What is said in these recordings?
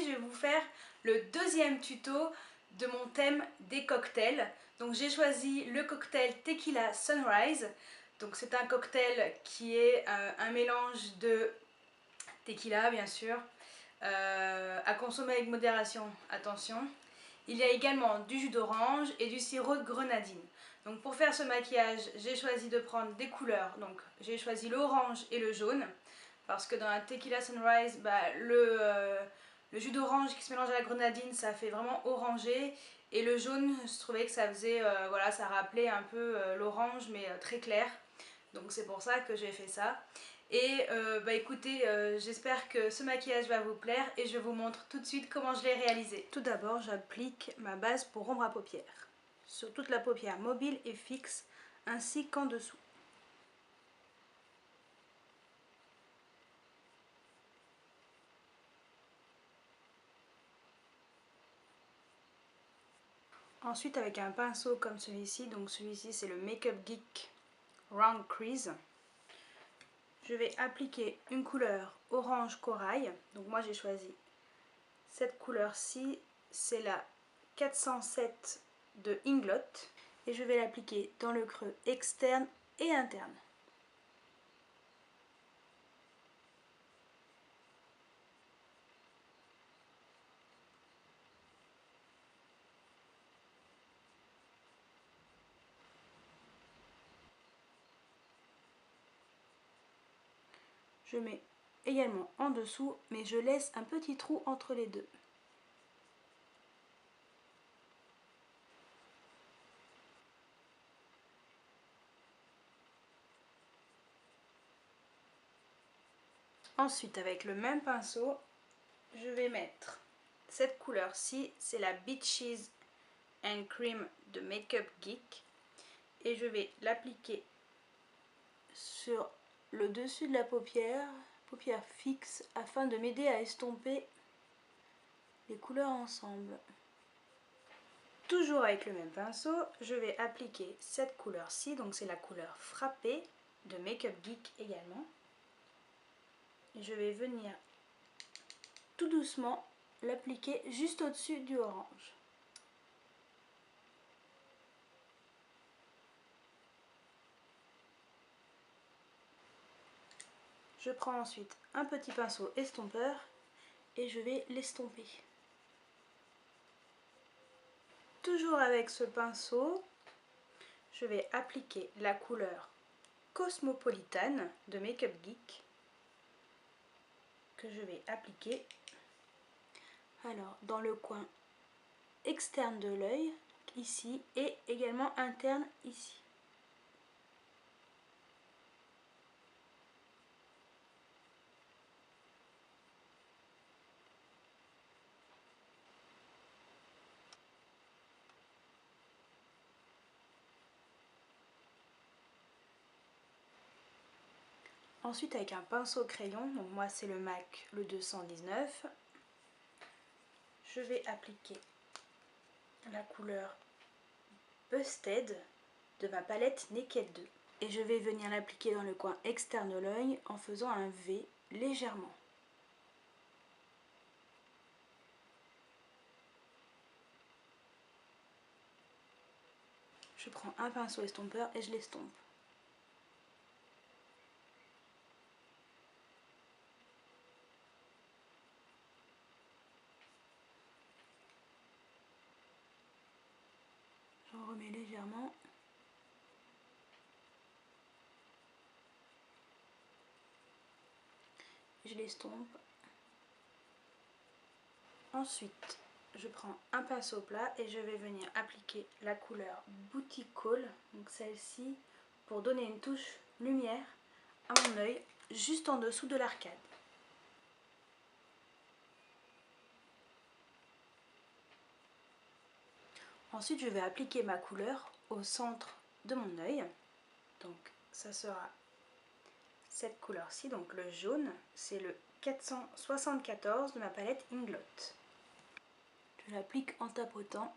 je vais vous faire le deuxième tuto de mon thème des cocktails. Donc j'ai choisi le cocktail Tequila Sunrise. Donc c'est un cocktail qui est un mélange de tequila bien sûr, à consommer avec modération, attention. Il y a également du jus d'orange et du sirop de grenadine. Donc pour faire ce maquillage, j'ai choisi de prendre des couleurs. Donc j'ai choisi l'orange et le jaune. Parce que dans la Tequila Sunrise, le jus d'orange qui se mélange à la grenadine, ça fait vraiment orangé. Et le jaune, je trouvais que ça faisait, voilà, ça rappelait un peu l'orange, mais très clair. Donc c'est pour ça que j'ai fait ça. Et écoutez, j'espère que ce maquillage va vous plaire et je vous montre tout de suite comment je l'ai réalisé. Tout d'abord, j'applique ma base pour ombre à paupières sur toute la paupière mobile et fixe ainsi qu'en dessous. Ensuite, avec un pinceau comme celui-ci, donc celui-ci c'est le Make Up Geek Round Crease, je vais appliquer une couleur orange corail. Donc moi j'ai choisi cette couleur-ci, c'est la 407 de Inglot, et je vais l'appliquer dans le creux externe et interne. Je mets également en dessous, mais je laisse un petit trou entre les deux. Ensuite, avec le même pinceau, je vais mettre cette couleur-ci, c'est la Beaches and Cream de Make Up Geek, et je vais l'appliquer sur le dessus de la paupière fixe, afin de m'aider à estomper les couleurs ensemble. Toujours avec le même pinceau, je vais appliquer cette couleur-ci, donc c'est la couleur Frappée de Make Up Geek également. Et je vais venir tout doucement l'appliquer juste au-dessus du orange. Je prends ensuite un petit pinceau estompeur et je vais l'estomper. Toujours avec ce pinceau, je vais appliquer la couleur Cosmopolitan de Make Up Geek, que je vais appliquer alors dans le coin externe de l'œil, ici, et également interne ici. Ensuite, avec un pinceau crayon, donc moi c'est le MAC le 219, je vais appliquer la couleur Busted de ma palette Naked 2. Et je vais venir l'appliquer dans le coin externe de l'œil en faisant un V légèrement. Je prends un pinceau estompeur et je l'estompe. J'en remets légèrement. Je l'estompe. Ensuite, je prends un pinceau plat et je vais venir appliquer la couleur Booty Call, donc celle-ci, pour donner une touche lumière à mon œil, juste en dessous de l'arcade. Ensuite, je vais appliquer ma couleur au centre de mon œil. Donc, ça sera cette couleur-ci, donc le jaune, c'est le 474 de ma palette Inglot. Je l'applique en tapotant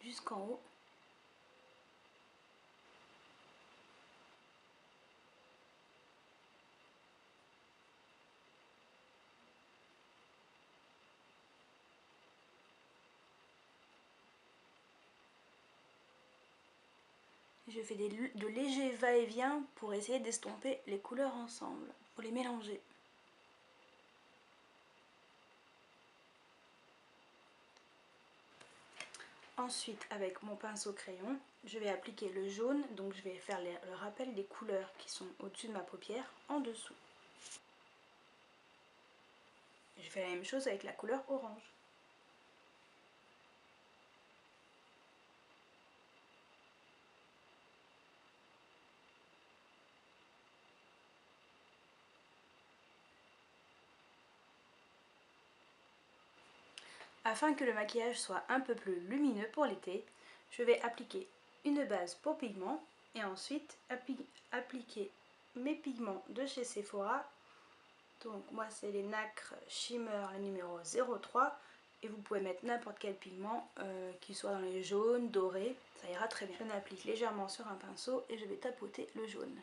jusqu'en haut. Je fais de légers va-et-vient pour essayer d'estomper les couleurs ensemble, pour les mélanger. Ensuite, avec mon pinceau crayon, je vais appliquer le jaune, donc je vais faire le rappel des couleurs qui sont au-dessus de ma paupière, en dessous. Je fais la même chose avec la couleur orange. Afin que le maquillage soit un peu plus lumineux pour l'été, je vais appliquer une base pour pigments et ensuite appliquer mes pigments de chez Sephora. Donc moi c'est les nacres Shimmer, le numéro 03, et vous pouvez mettre n'importe quel pigment qui soit dans les jaunes, dorés, ça ira très bien. Je l'applique légèrement sur un pinceau et je vais tapoter le jaune.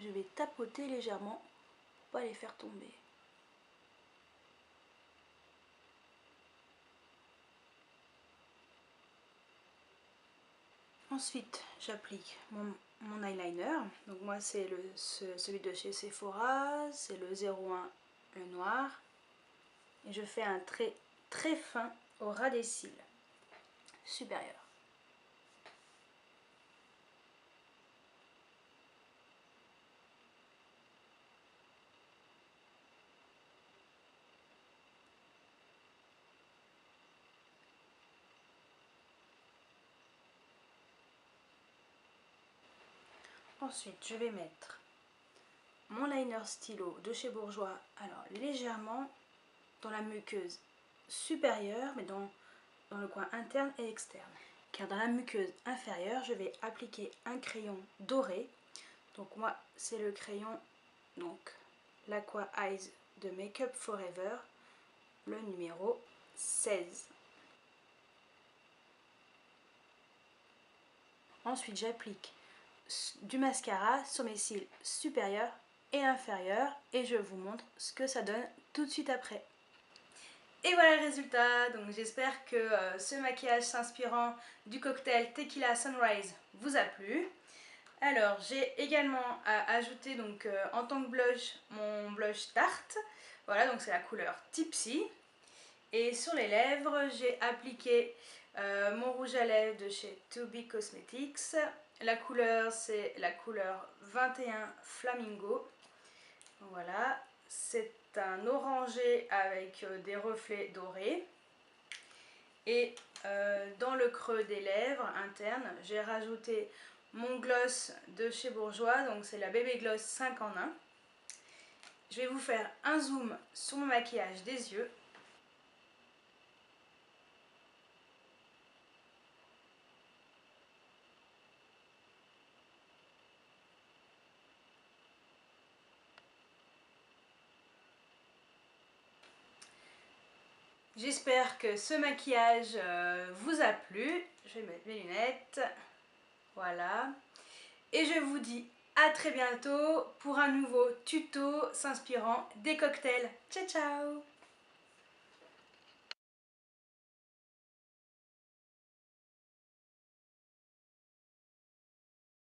Je vais tapoter légèrement pour ne pas les faire tomber. Ensuite, j'applique mon eyeliner. Donc moi, c'est celui de chez Sephora, c'est le 01, le noir. Et je fais un trait très fin au ras des cils supérieurs. Ensuite, je vais mettre mon liner stylo de chez Bourjois, alors légèrement dans la muqueuse supérieure, mais dans le coin interne et externe. Car dans la muqueuse inférieure, je vais appliquer un crayon doré. Donc moi, c'est le crayon l'Aqua Eyes de Make Up Forever, le numéro 16. Ensuite, j'applique du mascara sur mes cils supérieurs et inférieurs et je vous montre ce que ça donne tout de suite après. Et voilà le résultat. Donc j'espère que ce maquillage s'inspirant du cocktail Tequila Sunrise vous a plu. Alors j'ai également ajouté en tant que blush mon blush Tarte. Voilà, donc c'est la couleur Tipsy. Et sur les lèvres, j'ai appliqué mon rouge à lèvres de chez To Be Cosmetics. La couleur, c'est la couleur 21 Flamingo. Voilà, c'est un orangé avec des reflets dorés. Et dans le creux des lèvres internes, j'ai rajouté mon gloss de chez Bourjois, donc c'est la Baby Gloss 5 en 1. Je vais vous faire un zoom sur mon maquillage des yeux. J'espère que ce maquillage vous a plu. Je vais mettre mes lunettes. Voilà. Et je vous dis à très bientôt pour un nouveau tuto s'inspirant des cocktails. Ciao ciao!